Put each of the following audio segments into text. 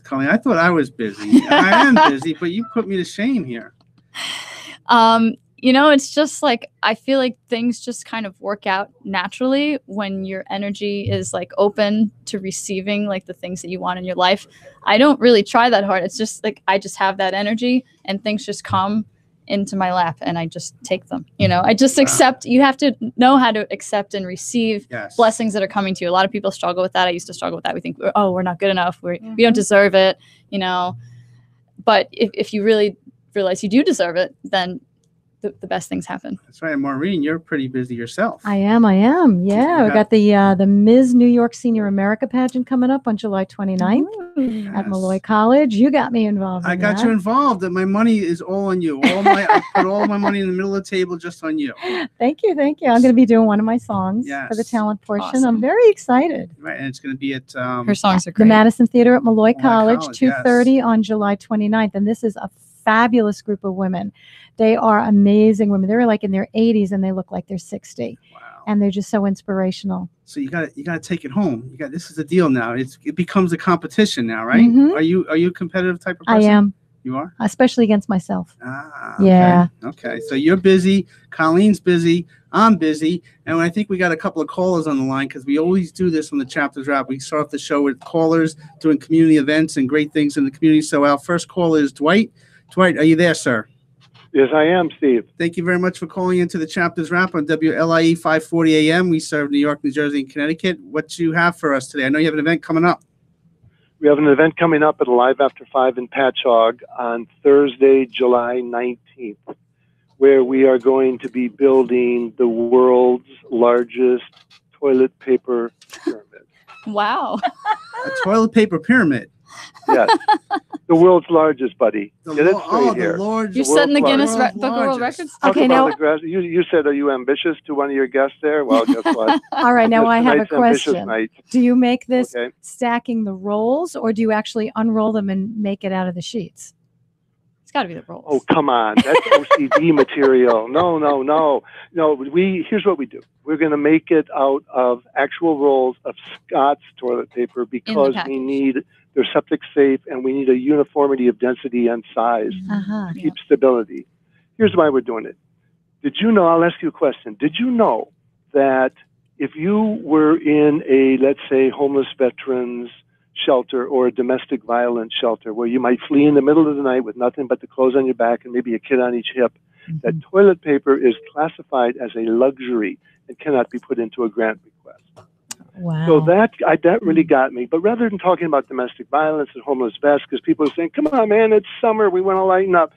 Colleen. I thought I was busy. I am busy, but you put me to shame here. You know, it's just like, I feel like things just kind of work out naturally when your energy is like open to receiving like the things that you want in your life. I don't really try that hard. It's just like, I just have that energy and things just come into my lap and I just take them. You know, I just accept. You have to know how to accept and receive blessings that are coming to you. A lot of people struggle with that. I used to struggle with that. We think, oh, we're not good enough. We don't deserve it, you know. But if you really realize you do deserve it, then the best things happen. That's right. And Maureen, you're pretty busy yourself. I am. Yeah, we got the Ms. New York Senior America pageant coming up on July 29th at Malloy College. You got me involved. I got you involved. And my money is all on you. I put all my money in the middle of the table just on you. Thank you. I'm going to be doing one of my songs for the talent portion. Awesome. I'm very excited. Right, and it's going to be at her songs are great. The Madison Theater at Malloy College, 2:30 on July 29th. And this is a fabulous group of women. They are amazing women. They're like in their 80s and they look like they're 60. Wow. And they're just so inspirational. So you got to take it home. This is the deal now. It becomes a competition now, right? Are you a competitive type of person? I am. You are? Especially against myself. Okay. Yeah. Okay. So you're busy. Colleen's busy. I'm busy. And I think we got a couple of callers on the line because we always do this on the Chapters Wrap. We start off the show with callers doing community events and great things in the community. So our first caller is Dwight. Dwight, are you there, sir? Yes, I am, Steve. Thank you very much for calling into the Chapters Wrap on WLIE540 AM. We serve New York, New Jersey, and Connecticut. What do you have for us today? I know you have an event coming up. We have an event coming up at Alive After 5 in Patchogue on Thursday, July 19th, where we are going to be building the world's largest toilet paper pyramid. Wow. A toilet paper pyramid? Yes. The world's largest, buddy. Get it straight here. You're setting the Guinness Book of World Records? Okay, now. You said, are you ambitious to one of your guests there? Well, guess what? All right, now I have a question. Night. Do you make this stacking the rolls, or do you actually unroll them and make it out of the sheets? It's got to be the rolls. Oh, come on. That's OCD material. No. Here's what we do. We're going to make it out of actual rolls of Scott's toilet paper because we need... They're septic safe, and we need a uniformity of density and size to keep stability. Here's why we're doing it. Did you know, I'll ask you a question. Did you know that if you were in a, let's say, homeless veterans shelter or a domestic violence shelter where you might flee in the middle of the night with nothing but the clothes on your back and maybe a kid on each hip, that toilet paper is classified as a luxury and cannot be put into a grant request? Wow. So that really got me. But rather than talking about domestic violence and homeless vets, because people are saying, come on, man, it's summer, we want to lighten up.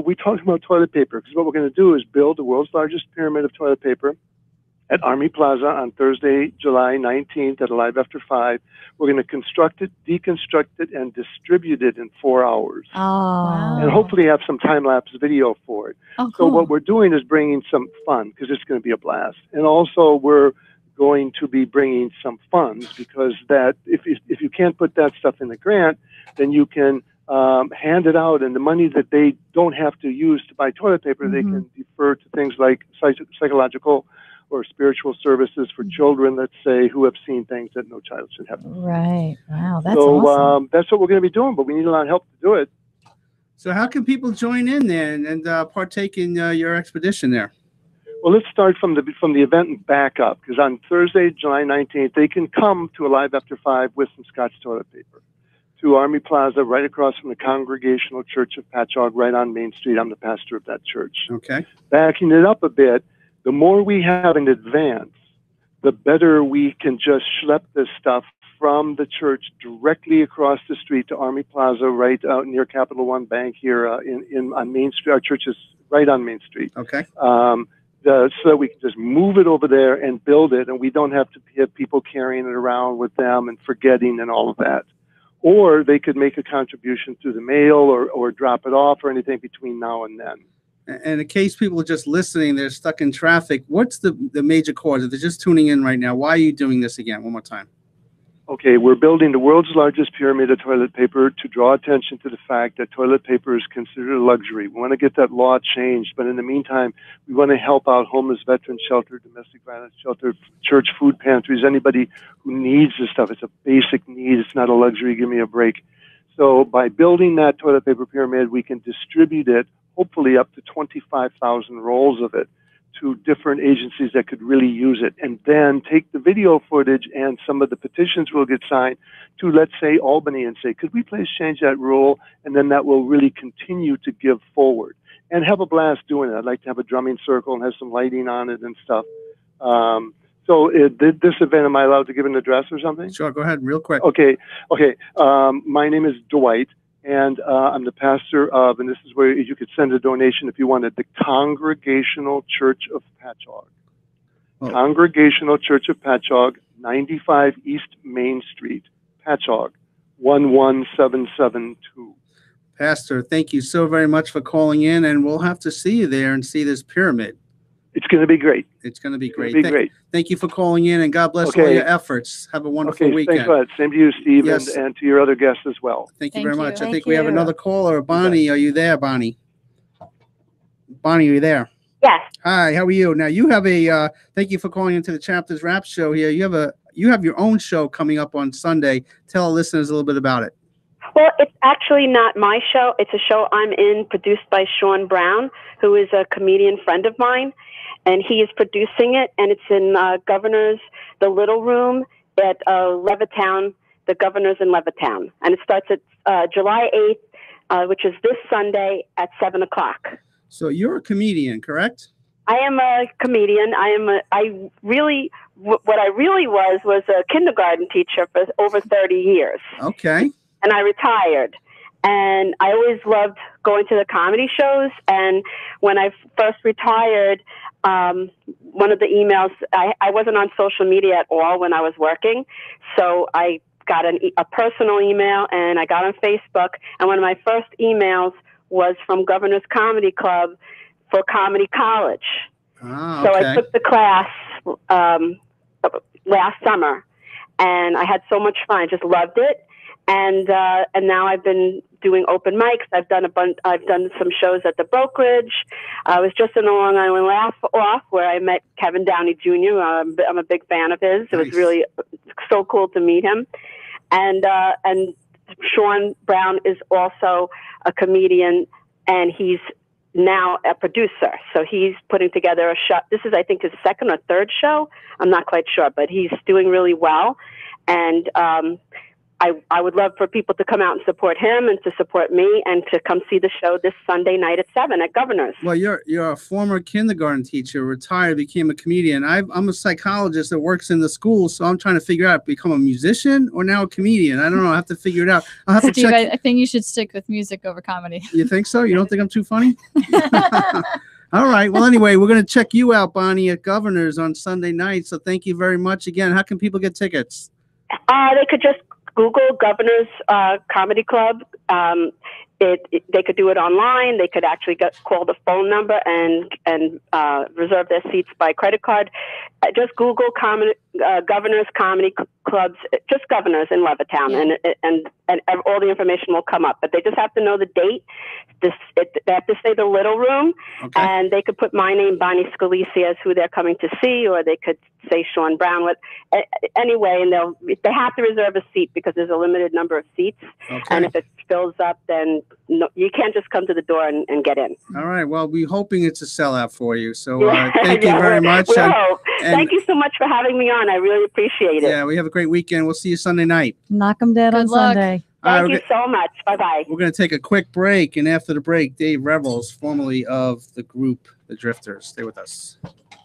We talked about toilet paper, because what we're going to do is build the world's largest pyramid of toilet paper at Army Plaza on Thursday, July 19th at Alive After 5. We're going to construct it, deconstruct it, and distribute it in 4 hours. Oh. Wow. And hopefully have some time-lapse video for it. Oh, cool. So what we're doing is bringing some fun, because it's going to be a blast. And also we're going to be bringing some funds, because that if you can't put that stuff in the grant, then you can hand it out, and the money that they don't have to use to buy toilet paper, they can defer to things like psychological or spiritual services for children, let's say, who have seen things that no child should have. Right. Wow, that's awesome. That's what we're going to be doing, but we need a lot of help to do it. So how can people join in there and partake in your expedition there? Well, let's start from the event and back up, because on Thursday, July 19th, they can come to Alive After 5 with some Scotch toilet paper to Army Plaza, right across from the Congregational Church of Patchogue, right on Main Street. I'm the pastor of that church. Okay. Backing it up a bit, the more we have in advance, the better we can just schlep this stuff from the church directly across the street to Army Plaza, right out near Capital One Bank here on Main Street. Our church is right on Main Street. Okay. So that we can just move it over there and build it, and we don't have to have people carrying it around with them and forgetting and all of that. Or they could make a contribution through the mail or drop it off or anything between now and then. And in case people are just listening, they're stuck in traffic, what's the major cause? If they're just tuning in right now, why are you doing this again? One more time. Okay, we're building the world's largest pyramid of toilet paper to draw attention to the fact that toilet paper is considered a luxury. We want to get that law changed, but in the meantime, we want to help out homeless veteran shelter, domestic violence shelter, church food pantries, anybody who needs this stuff. It's a basic need. It's not a luxury. Give me a break. So by building that toilet paper pyramid, we can distribute it, hopefully up to 25,000 rolls of it, to different agencies that could really use it, and then take the video footage and some of the petitions will get signed to, let's say, Albany, and say, could we please change that rule? And then that will really continue to give forward and have a blast doing it. I'd like to have a drumming circle and have some lighting on it and stuff. So this event, am I allowed to give an address or something? Sure, go ahead, real quick. Okay. My name is Dwight, and I'm the pastor of, and this is where you could send a donation if you wanted, the Congregational Church of Patchogue. Oh. Congregational Church of Patchogue, 95 East Main Street, Patchogue, 11772. Pastor, thank you so very much for calling in, and we'll have to see you there and see this pyramid. It's going to be great. It's going to be great. Great. Thank you for calling in, and God bless all your efforts. Have a wonderful weekend. Thanks a lot. Same to you, Steve, and to your other guests as well. Thank you very much. I think we have another caller. Bonnie, are you there, Bonnie? Bonnie, are you there? Yes. Hi, how are you? Now, you have a, thank you for calling into the Chapters Rap Show here. You have your own show coming up on Sunday. Tell our listeners a little bit about it. Well, it's actually not my show. It's a show I'm in, produced by Sean Brown, who is a comedian friend of mine. And he is producing it, and it's in Governor's, the Little Room at Levittown, the Governor's in Levittown. And it starts at July 8th, which is this Sunday at 7 o'clock. So you're a comedian, correct? I am a comedian. What I really was a kindergarten teacher for over 30 years. Okay. And I retired. And I always loved going to the comedy shows. And when I first retired, one of the emails, I wasn't on social media at all when I was working. So I got a personal email, and I got on Facebook. And one of my first emails was from Governor's Comedy Club for Comedy College. Oh, so okay. I took the class last summer, and I had so much fun. I just loved it. And now I've been doing open mics. I've done some shows at the Brokerage. I was just in the Long Island Laugh Off where I met Kevin Downey Jr. I'm a big fan of his. It was really so cool to meet him. And Sean Brown is also a comedian, and he's now a producer. So he's putting together a show. This is, I think, his second or third show. I'm not quite sure, but he's doing really well. And I would love for people to come out and support him and to support me and to come see the show this Sunday night at 7 at Governor's. Well, you're a former kindergarten teacher, retired, became a comedian. I'm a psychologist that works in the school, so I'm trying to figure out, become a musician or now a comedian. I don't know. I have to figure it out. I'll have to Steve, check. I think you should stick with music over comedy. You think so? You don't think I'm too funny? All right. Well, anyway, we're going to check you out, Bonnie, at Governor's on Sunday night. So thank you very much again. How can people get tickets? They could just Google Governor's Comedy Club. They could do it online. They could actually call the phone number and reserve their seats by credit card. Just Google Governor's Comedy Clubs, just Governor's in Levittown, and all the information will come up. But they just have to know the date. They have to say the Little Room, and they could put my name, Bonnie Scalisi, as who they're coming to see, or they could say Sean Brown. Anyway, and they have to reserve a seat because there's a limited number of seats, and if it fills up, then you can't just come to the door and get in. All right. Well, we're hoping it's a sellout for you. So thank you very much. Thank you so much for having me on. I really appreciate it. Yeah, we have a great weekend. We'll see you Sunday night. Knock 'em dead on Sunday. Thank you so much. Bye-bye. We're going to take a quick break, and after the break, Dave Revels, formerly of the group The Drifters. Stay with us.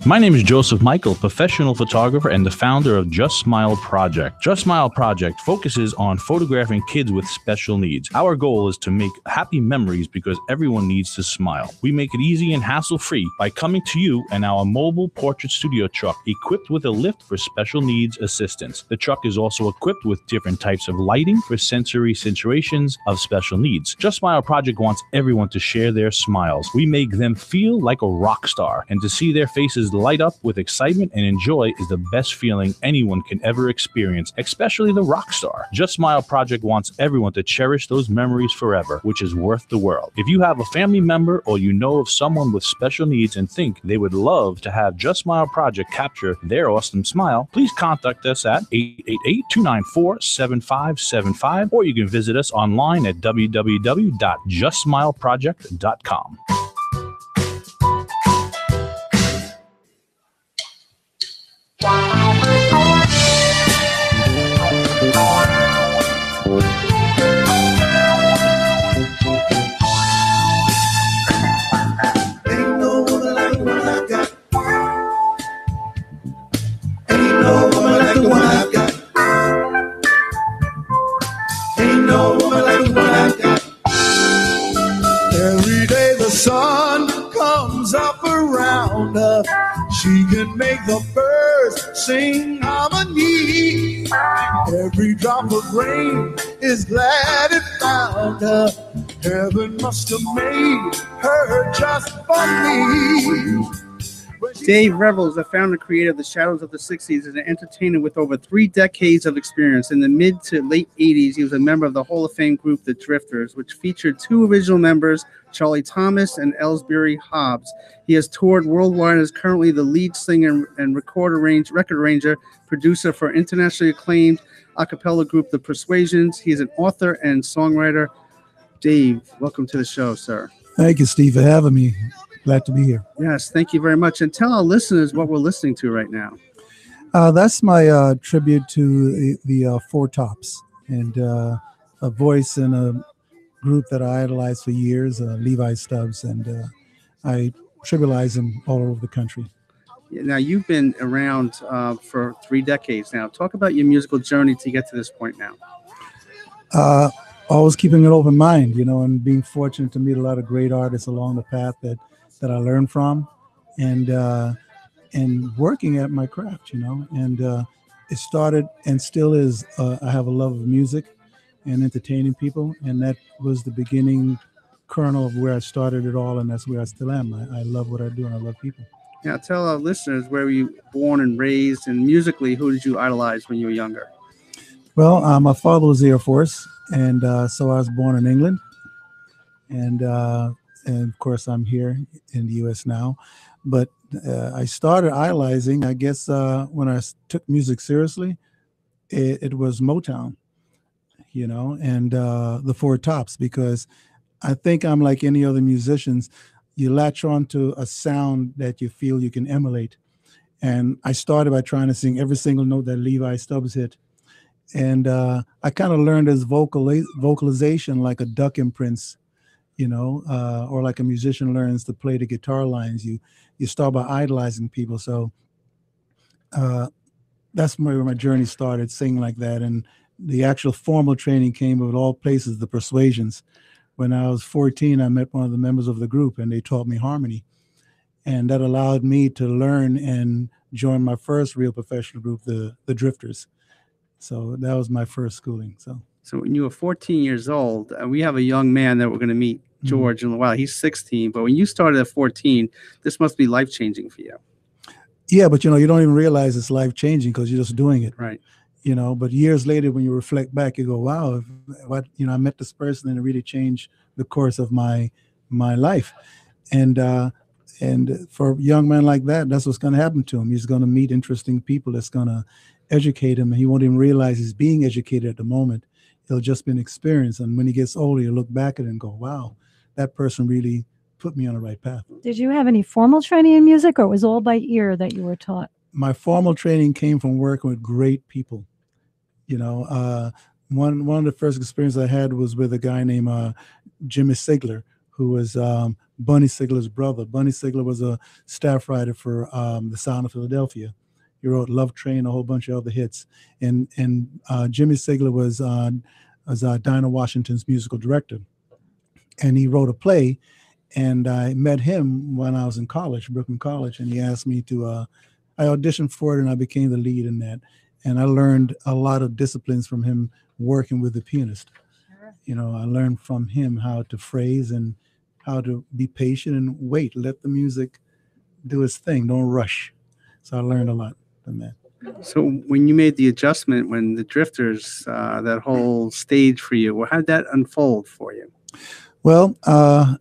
My name is Joseph Michael, professional photographer and the founder of Just Smile Project. Just Smile Project focuses on photographing kids with special needs. Our goal is to make happy memories because everyone needs to smile. We make it easy and hassle-free by coming to you in our mobile portrait studio truck equipped with a lift for special needs assistance. The truck is also equipped with different types of lighting for sensory situations of special needs. Just Smile Project wants everyone to share their smiles. We make them feel like a rock star, and to see their faces light up with excitement and enjoy is the best feeling anyone can ever experience, especially the rock star. Just Smile Project wants everyone to cherish those memories forever, which is worth the world. If you have a family member or you know of someone with special needs and think they would love to have Just Smile Project capture their awesome smile, please contact us at 888-294-7575, or you can visit us online at www.justsmileproject.com. Every day the sun comes up around her. She can make the birds sing harmony. Every drop of rain is glad it found her. Heaven must have made her just for me. Dave Revel is the founder and creator of the Shadows of the 60s and an entertainer with over 3 decades of experience. In the mid to late 80s, he was a member of the Hall of Fame group The Drifters, which featured 2 original members, Charlie Thomas and Ellsbury Hobbs. He has toured worldwide and is currently the lead singer and record arranger, producer for internationally acclaimed a cappella group The Persuasions. He is an author and songwriter. Dave, welcome to the show, sir. Thank you, Steve, for having me. Glad to be here. Yes, thank you very much. And tell our listeners what we're listening to right now. That's my tribute to the Four Tops, and a voice in a group that I idolized for years, Levi Stubbs, and I trivialize them all over the country. Now, you've been around for 3 decades now. Talk about your musical journey to get to this point now. Always keeping an open mind, and being fortunate to meet a lot of great artists along the path that I learned from, and working at my craft, and it started and still is. I have a love of music and entertaining people, and that was the beginning kernel of where I started it all, and that's where I still am. I love what I do, and I love people. Now, tell our listeners, where were you born and raised, and musically, who did you idolize when you were younger? Well, my father was Air Force, and so I was born in England, and of course I'm here in the U.S. now. But I started idolizing, I guess, when I took music seriously. It was Motown, and the Four Tops, because I think I'm like any other musicians. You latch on to a sound that you feel you can emulate. And I started by trying to sing every single note that Levi Stubbs hit. And I kind of learned as vocalization like a duck imprints, or like a musician learns to play the guitar lines. You start by idolizing people. So that's where my journey started, singing like that. And the actual formal training came of all places, the Persuasions. When I was 14, I met one of the members of the group, and they taught me harmony. And that allowed me to learn and join my first real professional group, the Drifters. So that was my first schooling. So when you were 14 years old, we have a young man that we're going to meet, George, in a while. He's 16. But when you started at 14, this must be life-changing for you. Yeah, but, you don't even realize it's life-changing because you're just doing it. Right. But years later, when you reflect back, you go, wow, I met this person and it really changed the course of my life. And for a young man like that, that's what's going to happen to him. He's going to meet interesting people that's going to educate him, and he won't even realize he's being educated at the moment. It'll just be an experience. And when he gets older, he'll look back at it and go, wow, that person really put me on the right path. Did you have any formal training in music, or it was all by ear that you were taught? My formal training came from working with great people. One of the first experiences I had was with a guy named Jimmy Sigler, who was Bunny Sigler's brother. Bunny Sigler was a staff writer for the Sound of Philadelphia. He wrote Love Train, a whole bunch of other hits. And Jimmy Sigler was Dinah Washington's musical director. And he wrote a play, and I met him when I was in college, Brooklyn College, and he asked me to, I auditioned for it, and I became the lead in that. And I learned a lot of disciplines from him working with the pianist. Sure. I learned from him how to phrase and how to be patient and wait, let the music do his thing, don't rush. So I learned a lot from that. So when you made the adjustment, when the Drifters, that whole stage for you, how did that unfold for you? Well, I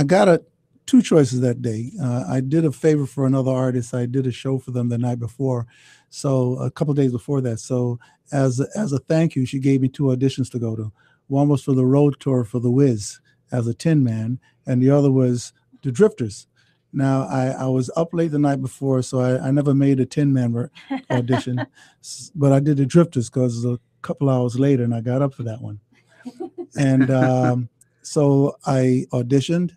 got two choices that day. I did a favor for another artist. I did a show for them the night before, so a couple of days before that. So as a thank you, she gave me two auditions to go to. One was for the road tour for the Wiz as a Tin Man, and the other was the Drifters. Now, I was up late the night before, so I never made a Tin Man audition, but I did the Drifters because it was a couple hours later, and I got up for that one. And so I auditioned.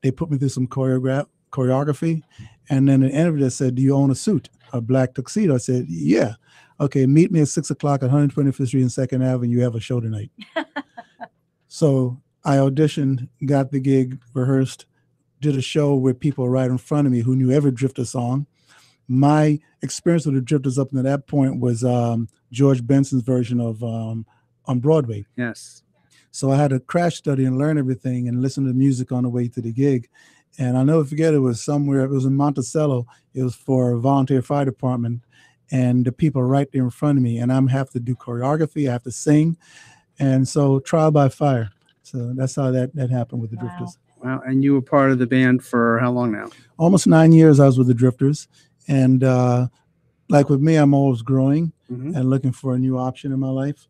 They put me through some choreography, and then the interviewer said, "Do you own a suit, a black tuxedo?" I said, "Yeah." "Okay, meet me at 6 o'clock at 125th Street and 2nd Avenue. You have a show tonight." So I auditioned, got the gig, rehearsed, did a show with people right in front of me who knew every Drifter song. My experience with the Drifters up to that point was George Benson's version of On Broadway. Yes. So I had to crash study and learn everything and listen to music on the way to the gig. And I'll never forget, it was somewhere, it was in Monticello. It was for a volunteer fire department, and the people right there in front of me. And I'm have to do choreography, I have to sing. And so trial by fire. So that's how that happened with the Drifters. Wow. And you were part of the band for how long now? Almost 9 years I was with the Drifters. And like with me, I'm always growing and looking for a new option in my life.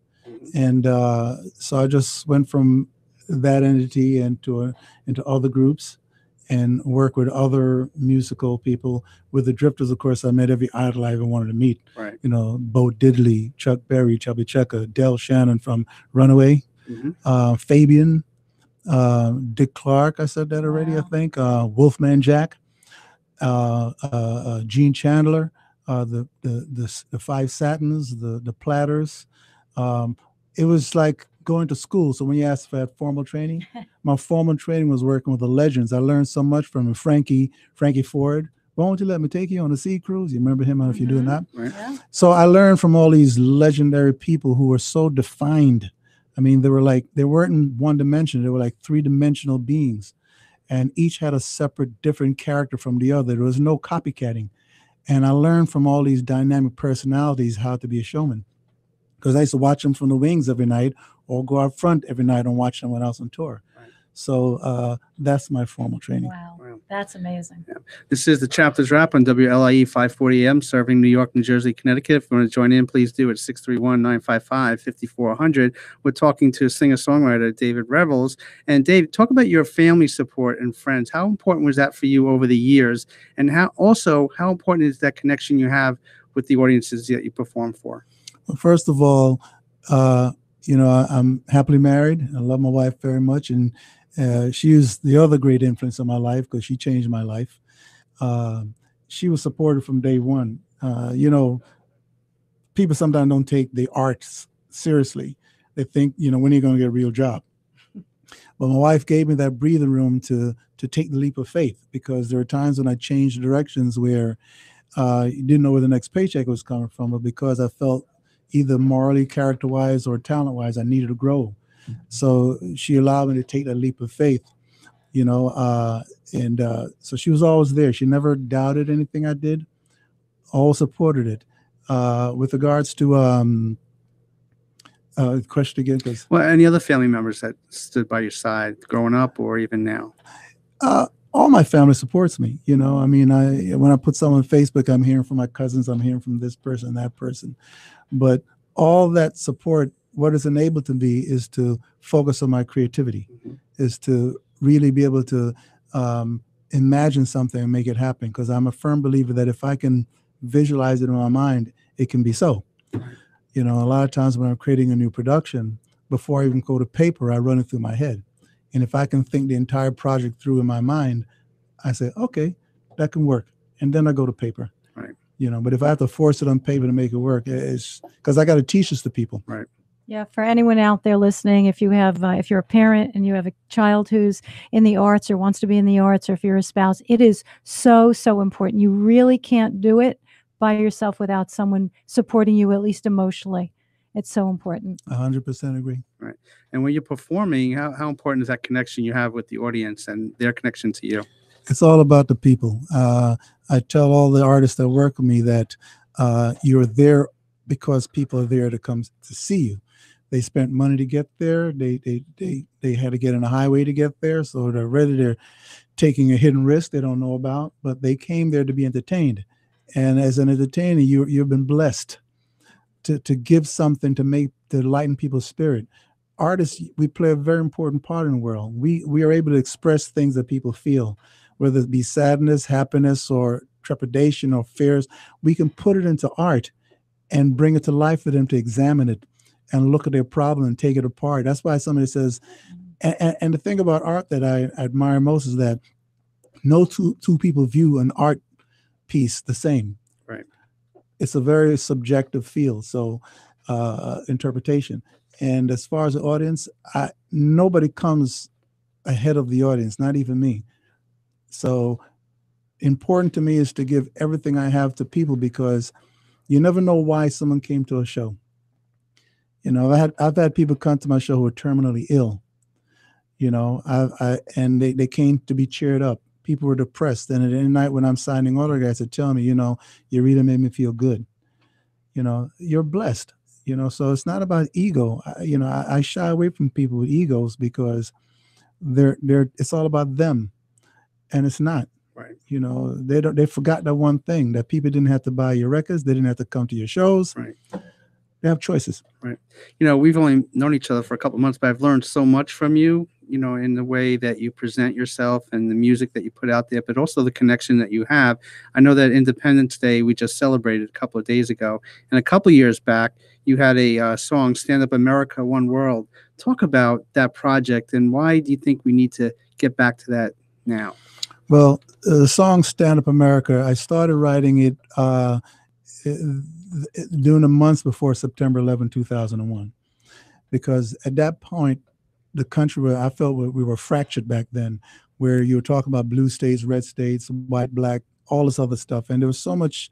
And so I just went from that entity into other groups and work with other musical people. With the Drifters, of course, I met every idol I ever wanted to meet. Right. You know, Bo Diddley, Chuck Berry, Chubby Checker, Del Shannon from Runaway, Fabian, Dick Clark, I said that already, I think, Wolfman Jack, Gene Chandler, the Five Satins, the Platters. It was like going to school. So when you asked for that formal training, my formal training was working with the legends. I learned so much from him. Frankie Ford. "Why won't you let me take you on a sea cruise?" You remember him? If you're doing that. Right. Yeah. So I learned from all these legendary people who were so defined. I mean, they weren't one dimension. They were like three-dimensional beings, and each had a separate, different character from the other. There was no copycatting. And I learned from all these dynamic personalities how to be a showman, because I used to watch them from the wings every night or go out front every night and watch someone else on tour. Right. So that's my formal training. Wow. That's amazing. Yeah. This is the Chapters Wrap on WLIE 540 AM, serving New York, New Jersey, Connecticut. If you want to join in, please do at 631-955-5400. We're talking to singer-songwriter David Revels. And Dave, talk about your family support and friends. How important was that for you over the years? And how important is that connection you have with the audiences that you perform for? Well, first of all, I'm happily married. I love my wife very much, and she is the other great influence in my life because she changed my life. She was supportive from day one. People sometimes don't take the arts seriously. They think, when are you going to get a real job? But my wife gave me that breathing room to take the leap of faith, because there were times when I changed directions where you didn't know where the next paycheck was coming from, but because I felt either morally, character-wise, or talent-wise, I needed to grow. So she allowed me to take that leap of faith, so she was always there. She never doubted anything I did, all supported it. With regards to the question again, well, any other family members that stood by your side growing up or even now? All my family supports me. When I put something on Facebook, I'm hearing from my cousins, I'm hearing from this person, that person. But all that support, what it's enabled to be is to focus on my creativity, is to really be able to imagine something and make it happen. Because I'm a firm believer that if I can visualize it in my mind, it can be so. A lot of times when I'm creating a new production, before I even go to paper, I run it through my head. And if I can think the entire project through in my mind, I say, okay, that can work. And then I go to paper. Right. But if I have to force it on paper to make it work, it's because I got to teach this to people. Right. Yeah, for anyone out there listening, if you have, if you're a parent and you have a child who's in the arts or wants to be in the arts, or if you're a spouse, it is so, so important. You really can't do it by yourself without someone supporting you, at least emotionally. It's so important. 100% agree. Right. And when you're performing, how important is that connection you have with the audience and their connection to you? It's all about the people. I tell all the artists that work with me that you're there because people are there to come to see you. They spent money to get there. They had to get on a highway to get there, so they're ready. They're taking a hidden risk they don't know about, but they came there to be entertained. And as an entertainer, you've been blessed to give something to lighten people's spirit. Artists, we play a very important part in the world. We are able to express things that people feel, whether it be sadness, happiness, or trepidation or fears. We can put it into art and bring it to life for them to examine it and look at their problem and take it apart. That's why somebody says, and the thing about art that I admire most is that no two people view an art piece the same. Right. It's a very subjective field, so interpretation. And as far as the audience, nobody comes ahead of the audience, not even me. So important to me is to give everything I have to people, because you never know why someone came to a show. You know, I've had people come to my show who are terminally ill. You know, and they came to be cheered up. People were depressed, and at any night when I'm signing autographs, they tell me, you know, you really made me feel good. You know, you're blessed. You know, so it's not about ego. I shy away from people with egos because it's all about them, and it's not. Right. You know, they forgot that one thing, that people didn't have to buy your records, they didn't have to come to your shows. Right. They have choices. Right. You know, we've only known each other for a couple of months, but I've learned so much from you, you know, in the way that you present yourself and the music that you put out there, but also the connection that you have. I know that Independence Day, we just celebrated a couple of days ago, and a couple of years back, you had a song, Stand Up America, One World. Talk about that project, and why do you think we need to get back to that now? Well, the song Stand Up America, I started writing it during the months before September 11, 2001, because at that point, the country, where I felt we were fractured back then, where you were talking about blue states, red states, white, black, all this other stuff. And there was so much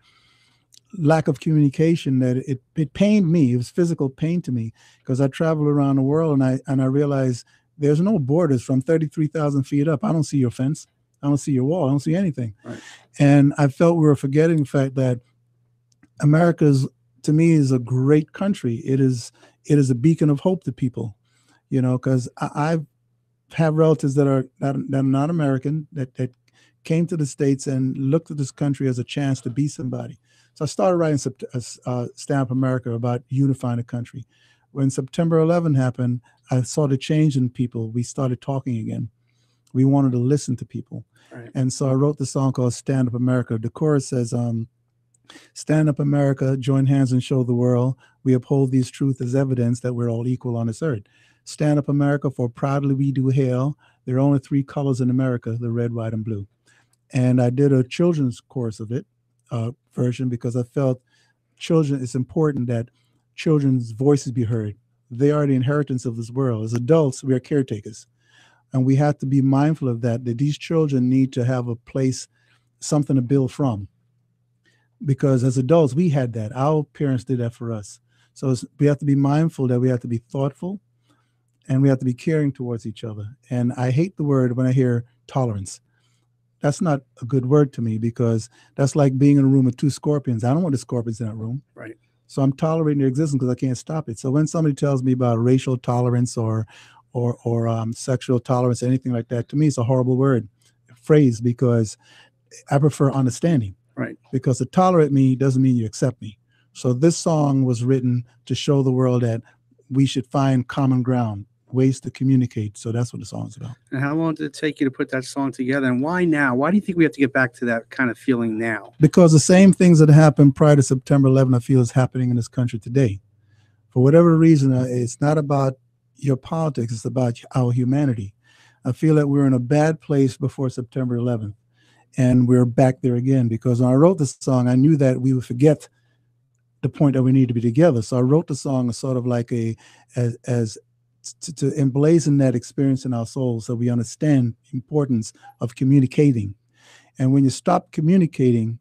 lack of communication that it pained me. It was physical pain to me, because I traveled around the world and I realized there's no borders from 33,000 feet up. I don't see your fence. I don't see your wall. I don't see anything. Right. And I felt we were forgetting the fact that America, to me, is a great country. It is a beacon of hope to people, you know, because I have relatives that are not American that came to the States and looked at this country as a chance to be somebody. So I started writing Stand Up America about unifying the country. When September 11 happened, I saw the change in people. We started talking again. We wanted to listen to people. Right. And so I wrote the song called Stand Up America. The chorus says, stand up America, join hands and show the world. We uphold these truths as evidence that we're all equal on this earth. Stand up America, for proudly we do hail. There are only three colors in America, the red, white, and blue. And I did a children's chorus of it, version, because I felt it's important that children's voices be heard. They are the inheritance of this world. As adults, we are caretakers. And we have to be mindful of that these children need to have a place, something to build from. Because as adults, we had that. Our parents did that for us. So we have to be mindful that we have to be thoughtful and we have to be caring towards each other. And I hate the word when I hear tolerance. That's not a good word to me, because that's like being in a room with two scorpions. I don't want the scorpions in that room. Right. So I'm tolerating their existence because I can't stop it. So when somebody tells me about racial tolerance or sexual tolerance, anything like that, to me, it's a horrible phrase, because I prefer understanding. Right. Because to tolerate me doesn't mean you accept me. So this song was written to show the world that we should find common ground, ways to communicate. So that's what the song's about. And how long did it take you to put that song together? And why now? Why do you think we have to get back to that kind of feeling now? Because the same things that happened prior to September 11, I feel, is happening in this country today. For whatever reason, it's not about your politics. It's about our humanity. I feel that we're in a bad place before September 11th. And we're back there again, because when I wrote this song, I knew that we would forget the point that we need to be together. So I wrote the song as sort of like to emblazon that experience in our souls, so we understand the importance of communicating. And when you stop communicating,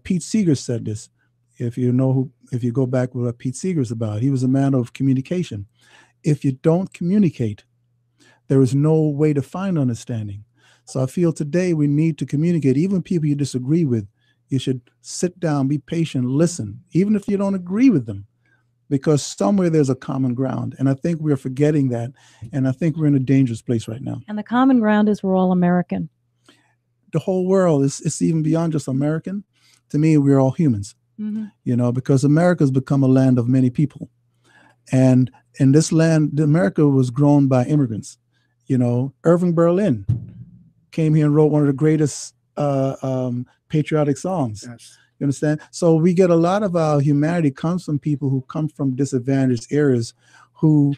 Pete Seeger said this. If you go back with what Pete Seeger is about, he was a man of communication. If you don't communicate, there is no way to find understanding. So I feel today we need to communicate. Even people you disagree with, you should sit down, be patient, listen, even if you don't agree with them, because somewhere there's a common ground. And I think we're forgetting that. And I think we're in a dangerous place right now. And the common ground is we're all American. The whole world is even beyond just American. To me, we're all humans, because America's become a land of many people. And in this land, America was grown by immigrants. Irving Berlin came here and wrote one of the greatest patriotic songs. Yes. You understand? So we get a lot of our humanity comes from people who come from disadvantaged areas, who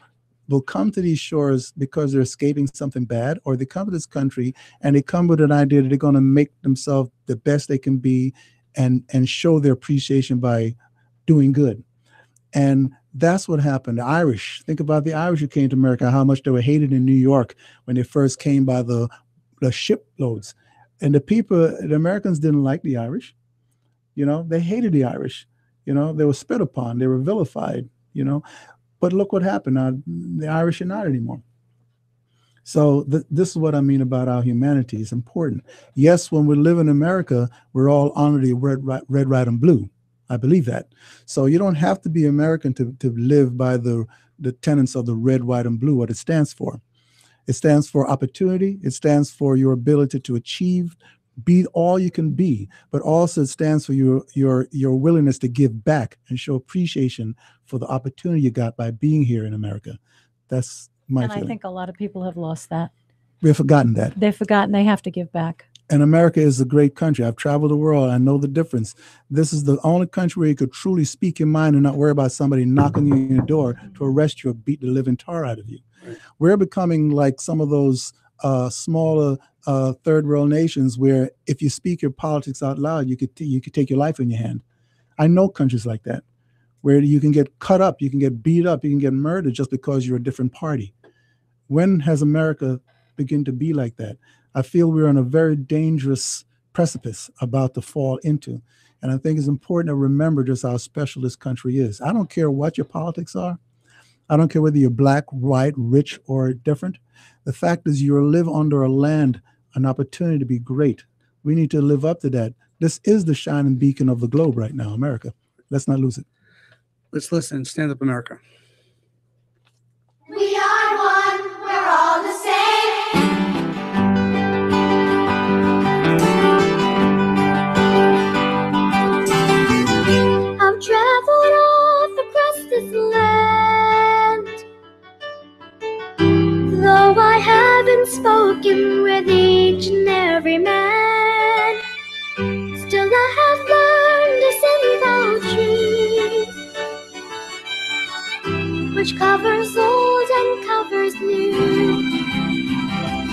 will come to these shores because they're escaping something bad, or they come to this country and they come with an idea that they're going to make themselves the best they can be and show their appreciation by doing good. And that's what happened. The Irish, think about the Irish who came to America, how much they were hated in New York when they first came by the shiploads. And the Americans didn't like the Irish. They hated the Irish. They were spit upon, they were vilified, But look what happened. Now, the Irish are not anymore. So this is what I mean about our humanity. It's important. Yes, when we live in America, we're all under the red, white, and blue. I believe that. So you don't have to be American to live by the tenets of the red, white, and blue, what it stands for. It stands for opportunity. It stands for your ability to achieve, be all you can be, but also it stands for your willingness to give back and show appreciation for the opportunity you got by being here in America. That's my feeling. I think a lot of people have lost that. We've forgotten that. They've forgotten they have to give back. And America is a great country. I've traveled the world. I know the difference. This is the only country where you could truly speak your mind and not worry about somebody knocking you on your door to arrest you or beat the living tar out of you. Right. We're becoming like some of those smaller third world nations where if you speak your politics out loud, you could take your life in your hand. I know countries like that where you can get cut up, you can get beat up, you can get murdered just because you're a different party. When has America begun to be like that? I feel we're on a very dangerous precipice about to fall into. And I think it's important to remember just how special this country is. I don't care what your politics are. I don't care whether you're black, white, rich, or different. The fact is you live under a land, an opportunity to be great. We need to live up to that. This is the shining beacon of the globe right now, America. Let's not lose it. Let's listen. Stand up, America. We are one. We're all the same. I've traveled all across this land, though I haven't spoken with each and every man. Still I have learned to sing the truth, which covers old and covers new.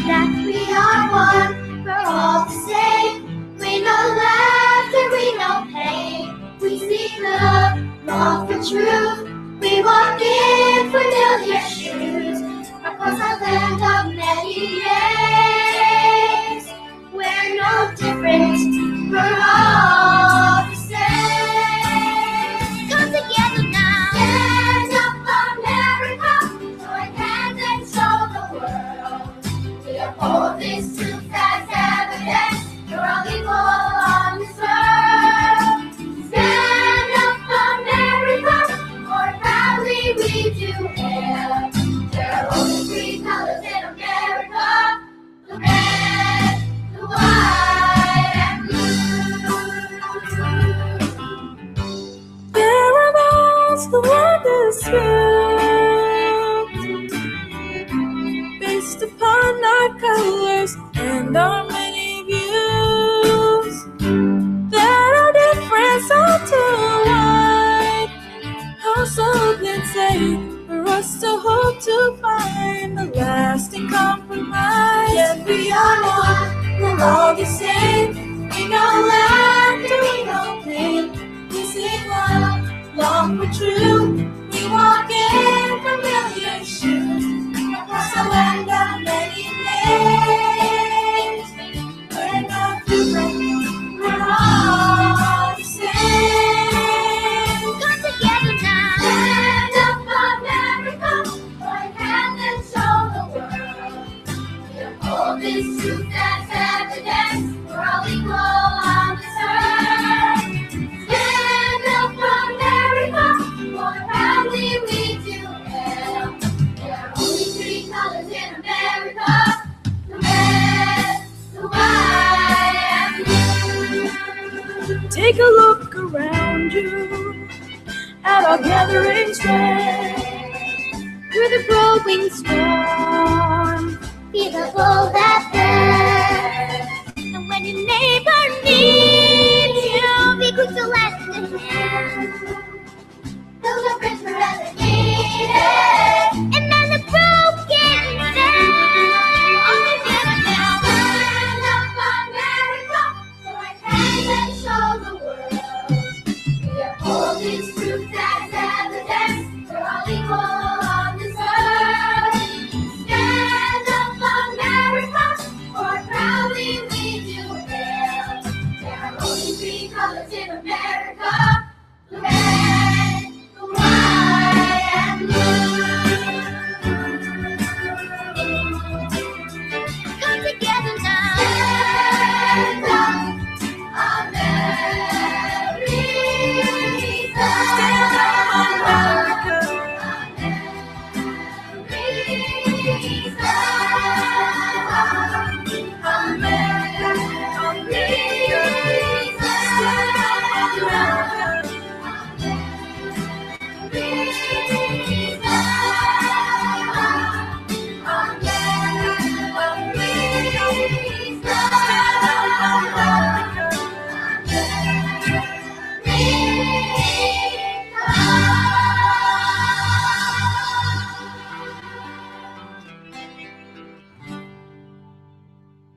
That we are one, we're all the same. We know laughter, we know pain. We seek love, long for truth. We walk in familiar shoes across a land of many names. We're no different, we're all the same. Come together now. Stand up, America. Join hands and show the world. We uphold this truth as evidence. We're all equal on this earth. Stand up, America. More proudly we do hail. There are only three colors in America: the red, the white, and blue. There are those who understand, based upon our colors and our many views, that our difference are too wide. How so then say for us to hope to find a lasting compromise? Yet we are one, we're all the same. We know laughter, we know pain. We sing love, long for truth. We walk in familiar shoes across a land of many names. We're not different, we're all the same. Come together now. Stand up, America. Join hands and show the world. We uphold this truth that's Take a look around you at our gathering strength. Through the growing storm, feel the glow that burns. And when your neighbor needs you, be quick to lend a hand. Build a bridge forever needed, and then the broken down. All together now, burn up America, so I can show the world. We are all these truths as evidence. We're all equal on this earth. Stand up, America, for proudly we do hail. There are only three colors in America: red, white, and blue. Come together now. Stand up, America. Stand up, America.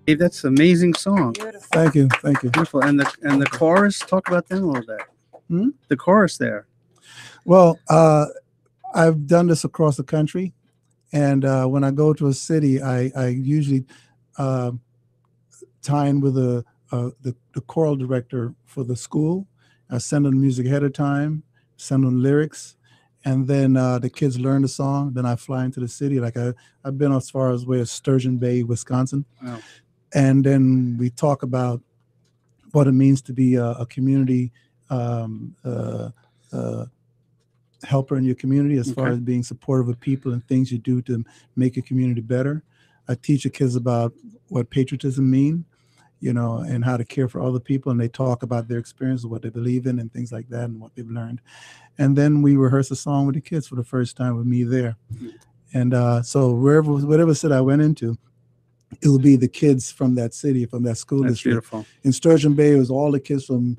Dave, that's an amazing song. Thank you. Thank you. Beautiful. And the chorus, talk about them a little bit. The chorus there. Well, I've done this across the country, and when I go to a city, I usually tie in with the choral director for the school. I send them music ahead of time, send them lyrics, and then the kids learn the song. Then I fly into the city. Like I've been as far as way as Sturgeon Bay, Wisconsin. Wow. And then we talk about what it means to be a community helper in your community, as far as being supportive of people and things you do to make your community better. I teach the kids about what patriotism means, you know, and how to care for other people. And they talk about their experiences, what they believe in and things like that and what they've learned. And then we rehearse a song with the kids for the first time with me there. And so whatever city I went into, it will be the kids from that city, from that school That's district. beautiful. In Sturgeon Bay, it was all the kids from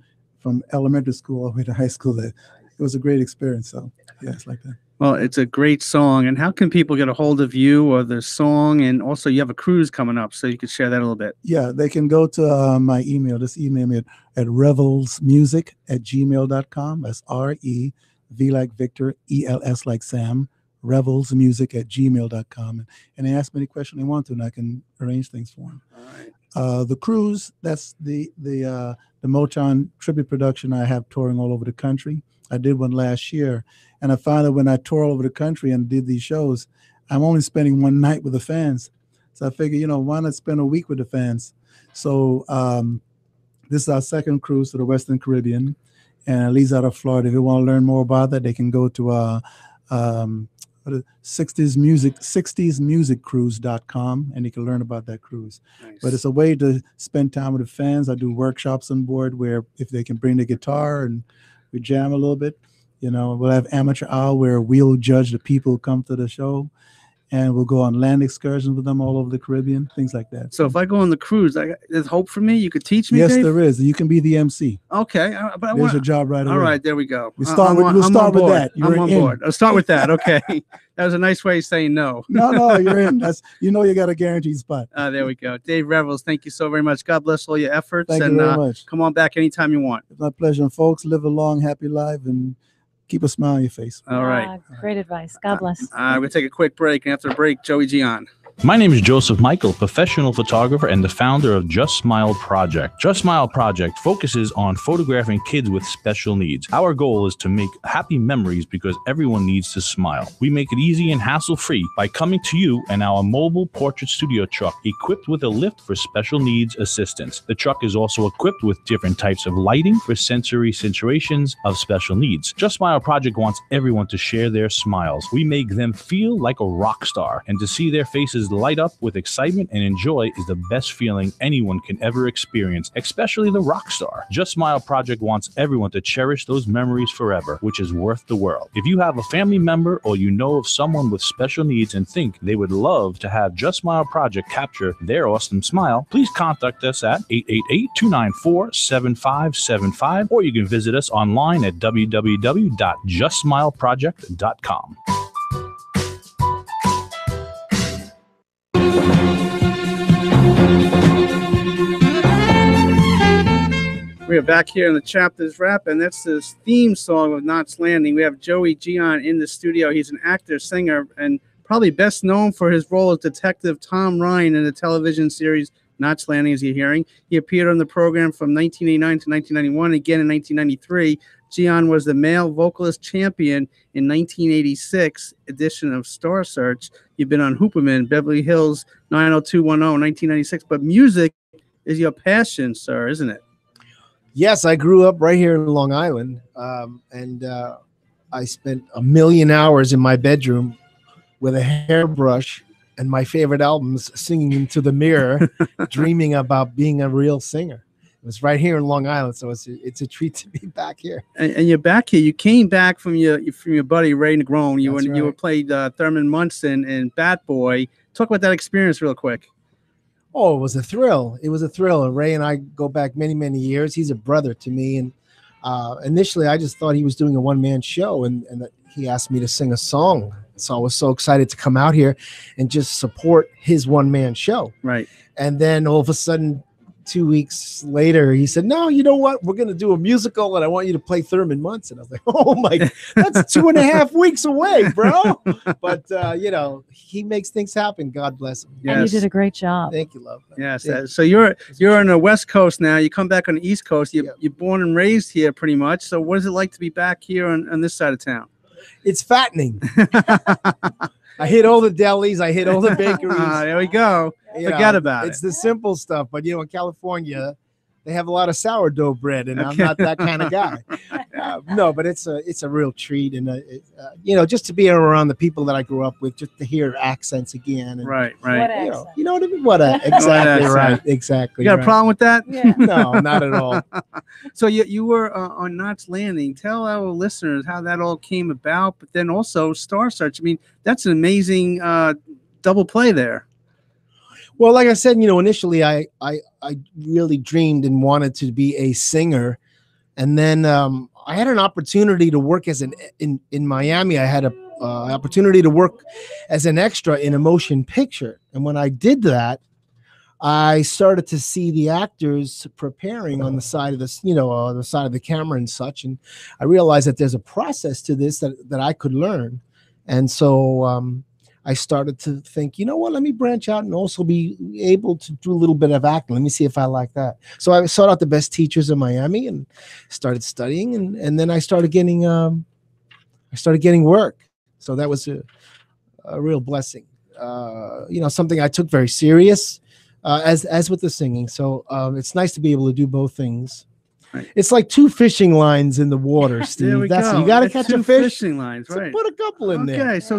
elementary school all the way to high school. It was a great experience. So yeah, it's like that. Well, it's a great song. And how can people get a hold of you or the song? And also you have a cruise coming up, so you could share that a little bit. Yeah, they can go to my email. Just email me at revelsmusic@gmail.com. That's REV like Victor, ELS like Sam, revelsmusic@gmail.com. And they ask me any question they want to, and I can arrange things for them. All right. The cruise, that's the Motown tribute production I have touring all over the country. I did one last year, and I found that when I tour all over the country and did these shows, I'm only spending one night with the fans. So I figured, why not spend a week with the fans? So this is our second cruise to the Western Caribbean, and it leaves out of Florida. If you want to learn more about that, they can go to 60smusiccruise.com, and you can learn about that cruise. Nice. But it's a way to spend time with the fans. I do workshops on board where if they can bring the guitar and we jam a little bit, we'll have amateur hour where we'll judge the people who come to the show, and we'll go on land excursions with them all over the Caribbean, things like that. So if I go on the cruise, there's hope for me? You could teach me, Yes, Dave? there is. You can be the MC. Okay. But There's your job right away. All right, there we go. We'll start with that. I'm on board. I'll start with that. Okay. That was a nice way of saying no. No, you're in. You got a guaranteed spot. There we go. Dave Revels, thank you so very much. God bless all your efforts. Thank you very much. Come on back anytime you want. It's my pleasure. And folks, live a long, happy life and keep a smile on your face. All right. Great advice. God bless. We'll take a quick break. And after the break, Joey Gian. My name is Joseph Michael, professional photographer and the founder of Just Smile Project. Just Smile Project focuses on photographing kids with special needs. Our goal is to make happy memories because everyone needs to smile. We make it easy and hassle-free by coming to you in our mobile portrait studio truck equipped with a lift for special needs assistance. The truck is also equipped with different types of lighting for sensory situations of special needs. Just Smile Project wants everyone to share their smiles. We make them feel like a rock star and to see their faces faces light up with excitement, and joy is the best feeling anyone can ever experience, especially the rock star. Just Smile Project wants everyone to cherish those memories forever, which is worth the world. If you have a family member or you know of someone with special needs and think they would love to have Just Smile Project capture their awesome smile, please contact us at 888-294-7575, or you can visit us online at www.justsmileproject.com. We are back here in the Chapters Wrap, and that's the theme song of Knots Landing. We have Joey Gian in the studio. He's an actor, singer, and probably best known for his role as Detective Tom Ryan in the television series Knots Landing, as you're hearing. He appeared on the program from 1989 to 1991. Again, in 1993, Gian was the male vocalist champion in 1986 edition of Star Search. You've been on Hooperman, Beverly Hills 90210, 1996. But music is your passion, sir, isn't it? Yes, I grew up right here in Long Island, and I spent a million hours in my bedroom with a hairbrush and my favorite albums, singing into the mirror, dreaming about being a real singer. It was right here in Long Island, so it's a treat to be back here. And you're back here. You came back from your buddy Ray Negron. You were played Thurman Munson and Bat Boy. Talk about that experience real quick. Oh, it was a thrill. It was a thrill. And Ray and I go back many, many years. He's a brother to me. And initially, I just thought he was doing a one-man show, and he asked me to sing a song. So I was so excited to come out here and just support his one-man show. Right. And then all of a sudden, 2 weeks later, he said, no, you know what? We're going to do a musical, and I want you to play Thurman Munson. I was like, oh, my, that's 2.5 weeks away, bro. But, he makes things happen. God bless him. Yes. And you did a great job. Thank you, love. Yes. So you're on the West Coast now. You come back on the East Coast. You're born and raised here pretty much. So what is it like to be back here on this side of town? It's fattening. I hit all the delis. I hit all the bakeries. There we go. Forget about it. It's the simple stuff. But, in California, they have a lot of sourdough bread, and I'm not that kind of guy. No, but it's a real treat. And, just to be around the people that I grew up with, just to hear accents again. And, right. What accent? You know what I mean? Exactly right. Exactly. You got a problem with that? Yeah. No, not at all. So you were on Knots Landing. Tell our listeners how that all came about, but then also Star Search. I mean, that's an amazing double play there. Well, like I said, initially I really dreamed and wanted to be a singer. And then I had an opportunity to work in Miami. I had an opportunity to work as an extra in a motion picture. And when I did that, I started to see the actors preparing on the side of this, the side of the camera and such. And I realized that there's a process to this that I could learn. And so I started to think, you know what, let me branch out and also be able to do a little bit of acting. Let me see if I like that. So I sought out the best teachers in Miami and started studying. And then I started getting work. So that was a real blessing. Something I took very serious. As with the singing. So it's nice to be able to do both things. Right. It's like two fishing lines in the water, Steve. There we go. You got to catch a fish. Fishing lines, right. So put a couple in there. Okay, so,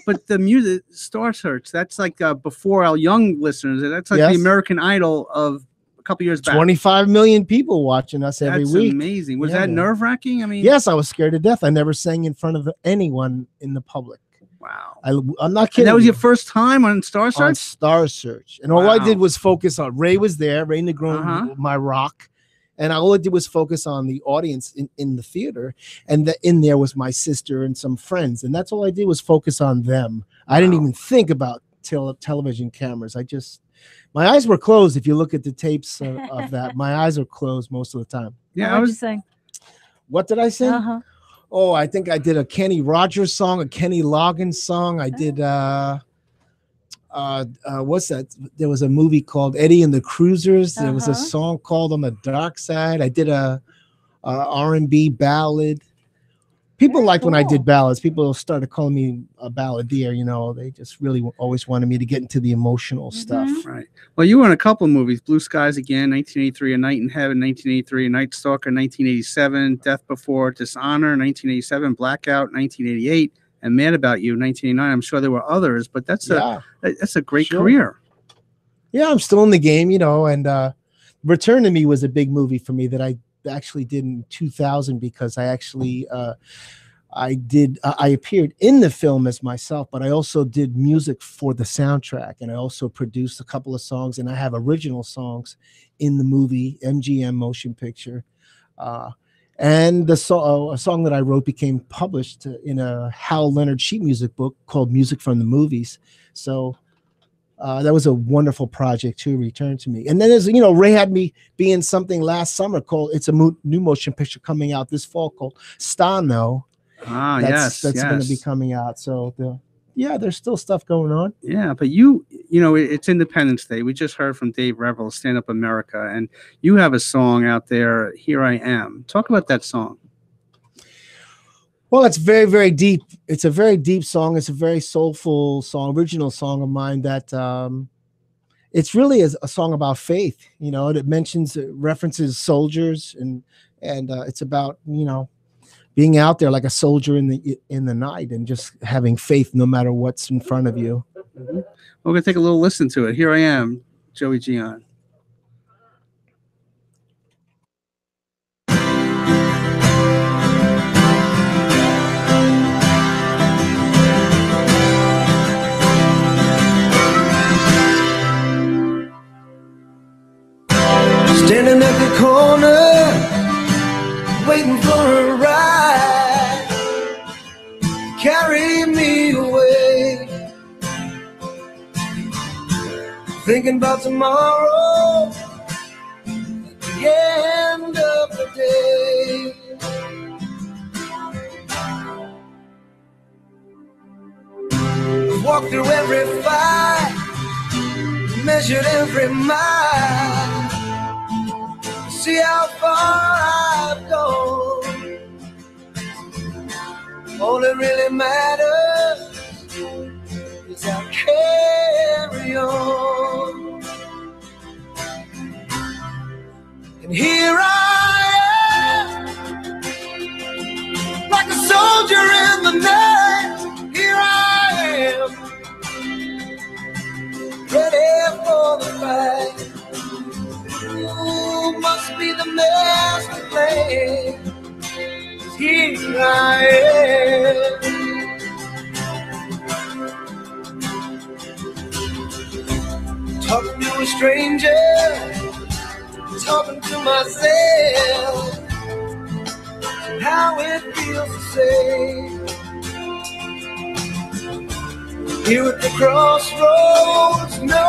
but the music, Star Search, that's like before our young listeners, that's like the American Idol of a couple years back. 25 million people watching us every week. That's amazing. Was that nerve-wracking? I mean, yes, I was scared to death. I never sang in front of anyone in the public. Wow. I'm not kidding. And that was your first time on Star Search? On Star Search. And all I did was focus on, Ray was there, Ray Negron, my rock. And all I did was focus on the audience in the theater. And in there was my sister and some friends. And that's all I did was focus on them. I didn't even think about television cameras. My eyes were closed. If you look at the tapes of that, my eyes are closed most of the time. Yeah. What did you sing? What did I sing? Oh, I think I did a Kenny Rogers song, a Kenny Loggins song. I did, what's that? There was a movie called Eddie and the Cruisers. There was a song called On the Dark Side. I did a R&B ballad. People liked when I did ballads. People started calling me a balladeer. They just really always wanted me to get into the emotional stuff. Right. Well, you were in a couple of movies. Blue Skies Again, 1983, A Night in Heaven, 1983, A Night Stalker, 1987, Death Before Dishonor, 1987, Blackout, 1988, and Mad About You, 1989. I'm sure there were others, but that's a great career. Yeah, I'm still in the game, you know, and Return to Me was a big movie for me that I actually did in 2000 because I actually I appeared in the film as myself, but I also did music for the soundtrack, and I also produced a couple of songs, and I have original songs in the movie MGM motion picture. And a song that I wrote became published in a Hal Leonard sheet music book called Music from the Movies. So that was a wonderful project to Return to Me. And then, as you know, Ray had me be in something last summer called, it's a new motion picture coming out this fall called Stano. That's going to be coming out. So there's still stuff going on. Yeah, but you know, it's Independence Day. We just heard from Dave Revel, Stand Up America, and you have a song out there, Here I Am. Talk about that song. Well, it's very, very deep. It's a very deep song. It's a very soulful song, original song of mine that it's really a song about faith. You know, it references soldiers, and it's about, you know, being out there like a soldier in the night and just having faith no matter what's in front of you. Mm-hmm. We're going to take a little listen to it. Here I Am, Joey Gian. Standing at the corner, waiting for a ride, carry me away. Thinking about tomorrow, at the end of the day. I've walked through every fight, measured every mile. See how far I've gone. All that really matters is I carry on. And here I am, like a soldier in the night. Here I am, ready for the fight. You must be the master plan. Here I am. Talking to a stranger, talking to myself, how it feels to say, here at the crossroads, no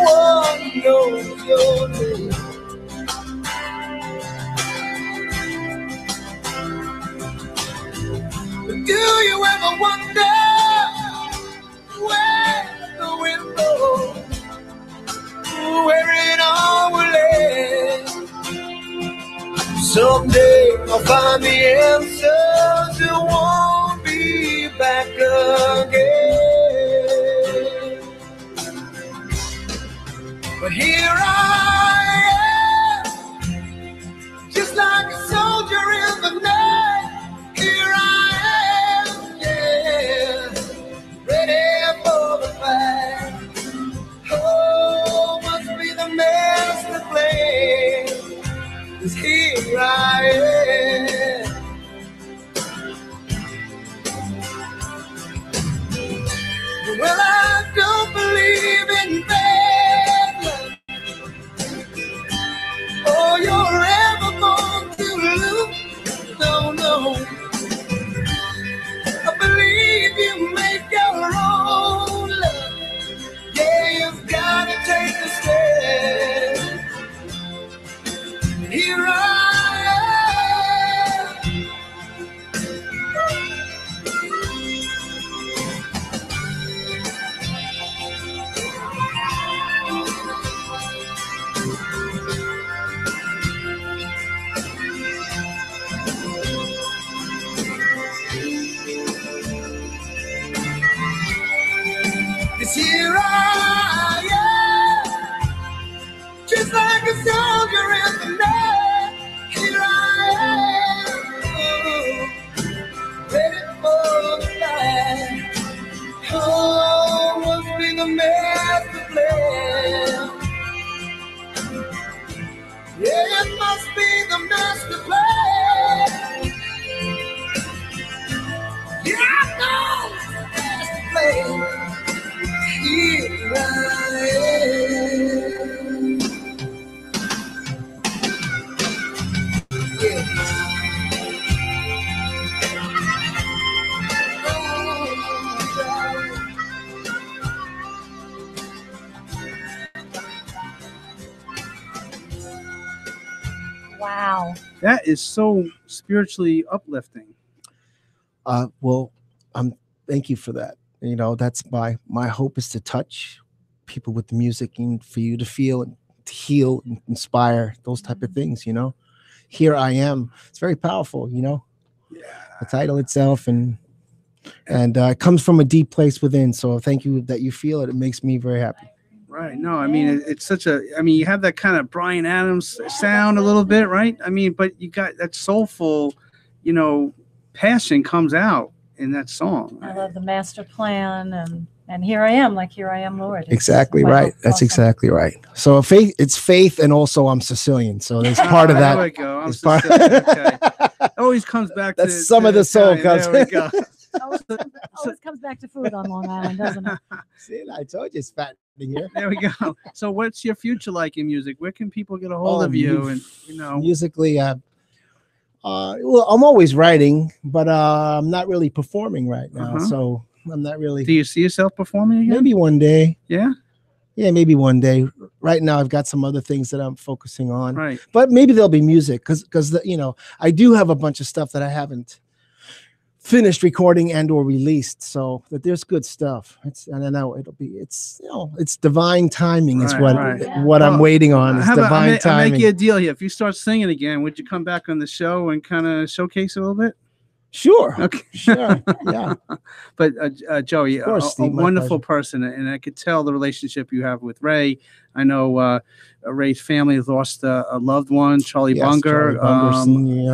one knows your name. Do you ever wonder where the wind blows, where it all will end? Someday I'll find the answers, you won't be back again. But here I am, just like a soldier in the night. Here I am, yeah, ready for the fight. Oh, must be the master plan, 'cause here I am. Well, I don't believe in bad luck, Wow. That is so spiritually uplifting. Well, thank you for that. You know, that's my hope is to touch people with the music and for you to feel and to heal and inspire, those type of things, you know. Here I am. It's very powerful, you know. Yeah. The title itself and it comes from a deep place within. So thank you that you feel it. It makes me very happy. Right. No, I mean, it's such a, I mean, you have that kind of Bryan Adams sound a little bit, right? I mean, but you got that soulful, you know, passion comes out in that song. I love the master plan and here I am, like here I am, Lord. It's Exactly right. That's awesome. exactly right. So it's faith, and also I'm Sicilian, so there's part of that. There we go. I'm Sicilian. Okay. Always comes back to That's some of the soul Italian. comes. There we go. Always comes back to food on Long Island, doesn't it? See, I told you it's fattening here. There we go. So what's your future like in music? Where can people get a hold of you? And, you know, musically, well, I'm always writing, but I'm not really performing right now. So I'm not really. Do you see yourself performing again? Maybe one day. Yeah. Yeah, maybe one day. Right now, I've got some other things that I'm focusing on. Right. But maybe there'll be music because you know, I do have a bunch of stuff that I haven't finished recording and or released, so that there's good stuff. It's, and I know it's you know, it's divine timing is what I'm waiting on. Is divine timing. I'll make you a deal here. If you start singing again, would you come back on the show and kind of showcase it a little bit? Sure. Okay. Sure. Yeah. But Joey, course, a Steve, wonderful person, and I could tell the relationship you have with Ray. I know Ray's family has lost a loved one, Charlie Bunger,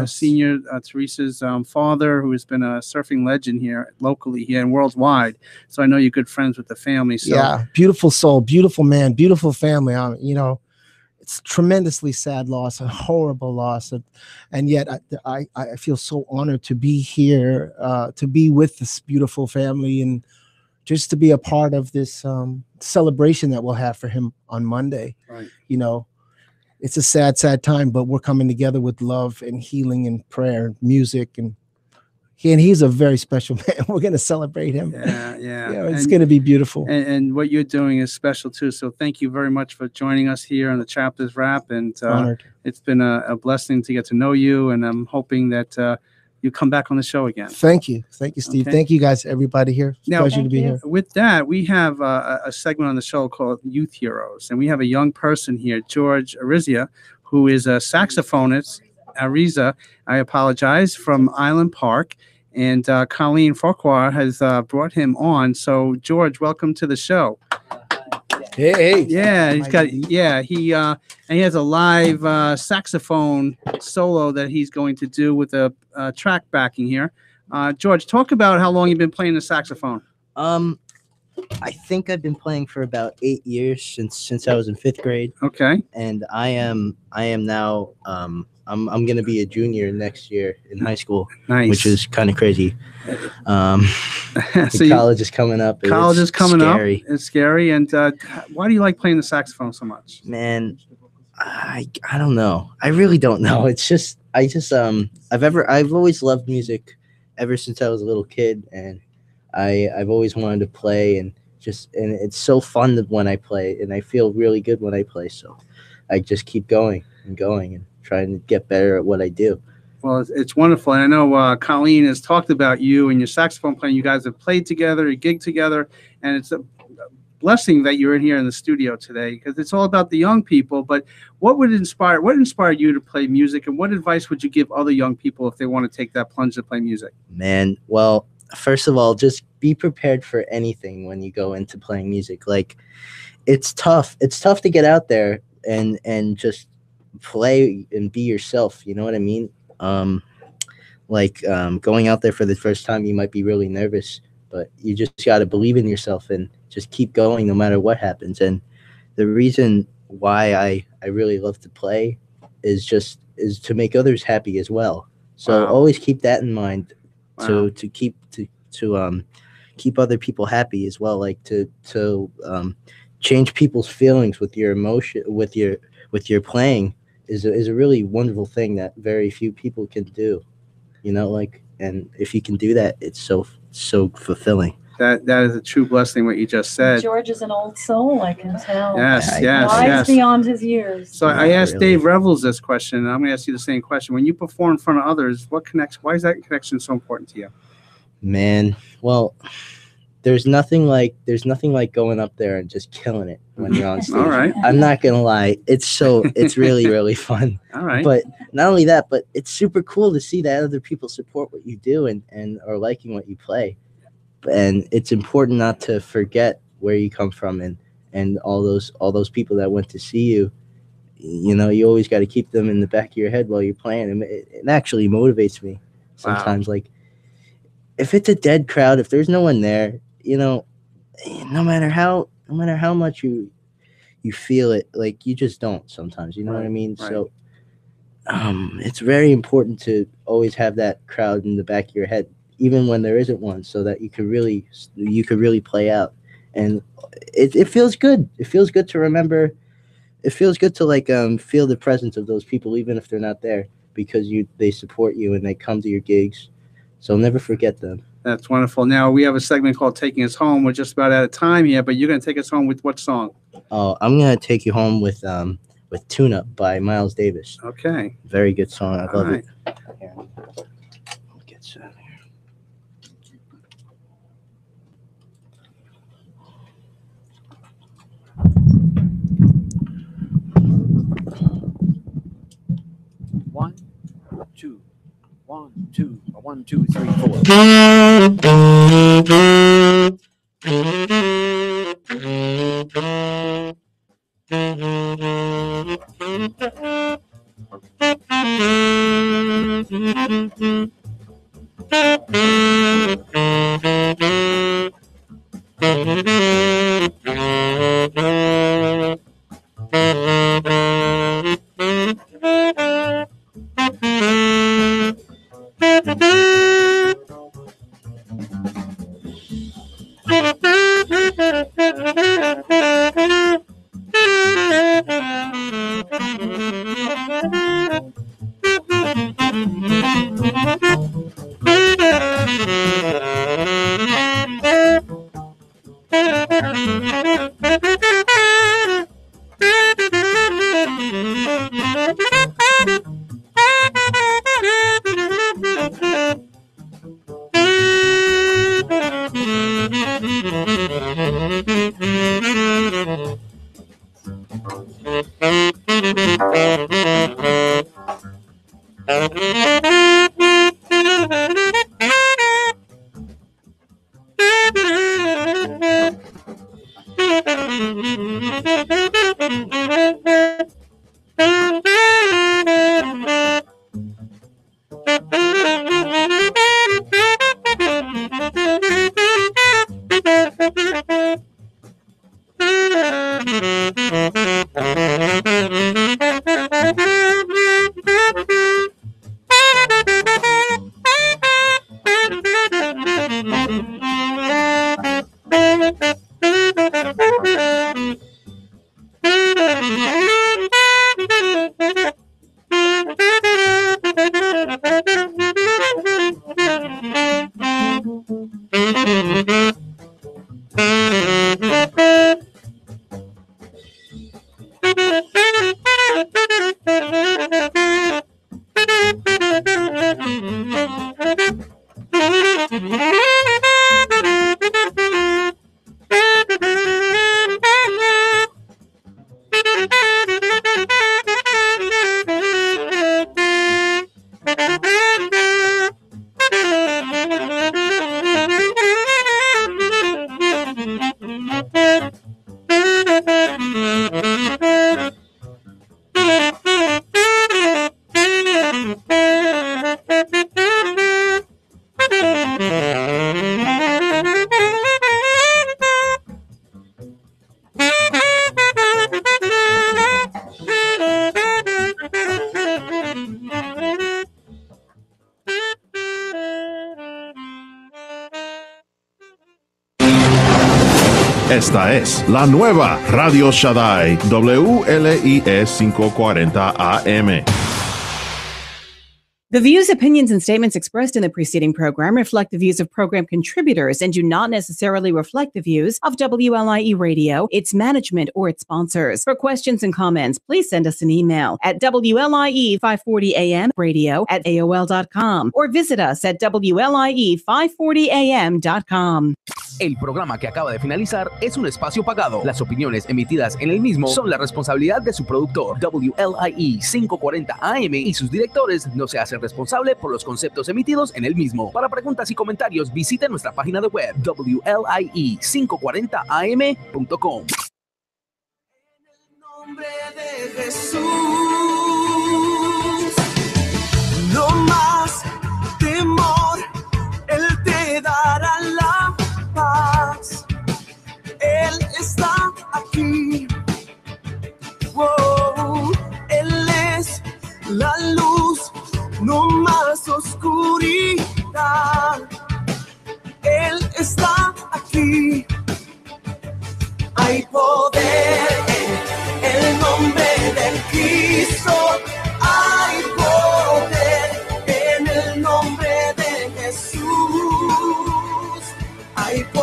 Senior, Teresa's father, who has been a surfing legend here locally, here and worldwide. So I know you're good friends with the family. So. Yeah, beautiful soul, beautiful man, beautiful family. You know, it's tremendously sad loss, a horrible loss, and yet I feel so honored to be here, to be with this beautiful family, and just to be a part of this celebration that we'll have for him on Monday. Right. You know, it's a sad, sad time, but we're coming together with love and healing and prayer, music, and he's a very special man. We're going to celebrate him. Yeah. Yeah, it's going to be beautiful. And what you're doing is special too. So thank you very much for joining us here on the Chapters Wrap. And it's been a blessing to get to know you. And I'm hoping that you come back on the show again. Thank you, Steve. Okay. Thank you, guys, everybody here. It's a pleasure to be here. With that, we have a segment on the show called Youth Heroes, and we have a young person here, George Arizia, who is a saxophonist. Ariza, I apologize, from Island Park. And Colleen Farquhar has brought him on. So, George, welcome to the show. Hey. Yeah, he's got, and he has a live saxophone solo that he's going to do with a track backing here. George, talk about how long you've been playing the saxophone. I think I've been playing for about 8 years since I was in 5th grade. Okay. And I am now I'm gonna be a junior next year in high school. Nice. Which is kind of crazy. So college is coming up. College is coming up. It's scary. And why do you like playing the saxophone so much? Man, I don't know. I really don't know. It's just I've always loved music ever since I was a little kid, and I've always wanted to play, and it's so fun when I play, and I feel really good when I play. So I just keep going and trying to get better at what I do. Well, it's wonderful. And I know Colleen has talked about you and your saxophone playing. You guys have played together, you gigged together, and it's a blessing that you're in here in the studio today, because it's all about the young people. But what inspired you to play music, and what advice would you give other young people if they want to take that plunge to play music? Man, well, first of all, just be prepared for anything when you go into playing music. Like, it's tough. It's tough to get out there and just play and be yourself. You know what I mean? Going out there for the first time, you might be really nervous, but you just got to believe in yourself and just keep going no matter what happens. And the reason why I really love to play is to make others happy as well. So always keep that in mind. To keep other people happy as well, like to change people's feelings with your emotion, with your playing is a really wonderful thing that very few people can do, you know, and if you can do that, it's so fulfilling. That is a true blessing what you just said. George is an old soul, I can tell. Yes. Wise beyond his years. So I asked Dave Revels this question, and I'm going to ask you the same question. When you perform in front of others, why is that connection so important to you? Man, well, there's nothing like going up there and just killing it when you're on stage. All right. I'm not gonna lie, it's really, really fun. All right. But not only that, but it's super cool to see that other people support what you do and are liking what you play. And it's important not to forget where you come from and all those people that went to see you. You know, you always got to keep them in the back of your head while you're playing. And it actually motivates me sometimes. Wow. Like, if it's a dead crowd, if there's no one there, you know, no matter how much you feel it, like, you just don't sometimes, you know what I mean? Right. So it's very important to always have that crowd in the back of your head, even when there isn't one, so that you could really play out. And it feels good. It feels good to remember. It feels good to feel the presence of those people, even if they're not there, because they support you and they come to your gigs. So never forget them. That's wonderful. Now, we have a segment called Taking Us Home. We're just about out of time here, but you're going to take us home with what song? Oh, I'm going to take you home with Tune Up by Miles Davis. Okay. Very good song. I love it. Here. I'll get some here. One, two, 3, 4. Esta es la nueva Radio Shaddai, WLIE540AM. The views, opinions, and statements expressed in the preceding program reflect the views of program contributors and do not necessarily reflect the views of WLIE Radio, its management, or its sponsors. For questions and comments, please send us an email at WLIE540AM radio@AOL.com or visit us at WLIE540AM.com. El programa que acaba de finalizar es un espacio pagado. Las opiniones emitidas en el mismo son la responsabilidad de su productor. WLIE540 AM y sus directores no se hacen responsable por los conceptos emitidos en el mismo. Para preguntas y comentarios, visite nuestra página de web WLIE540am.com. En el nombre de Jesús, no más temor, Él te dará la paz. Él está aquí. Wow, Él es la luz, no más oscuridad. Él está aquí. Hay poder en el nombre de Cristo. Hay poder en el nombre de Jesús. Hay poder.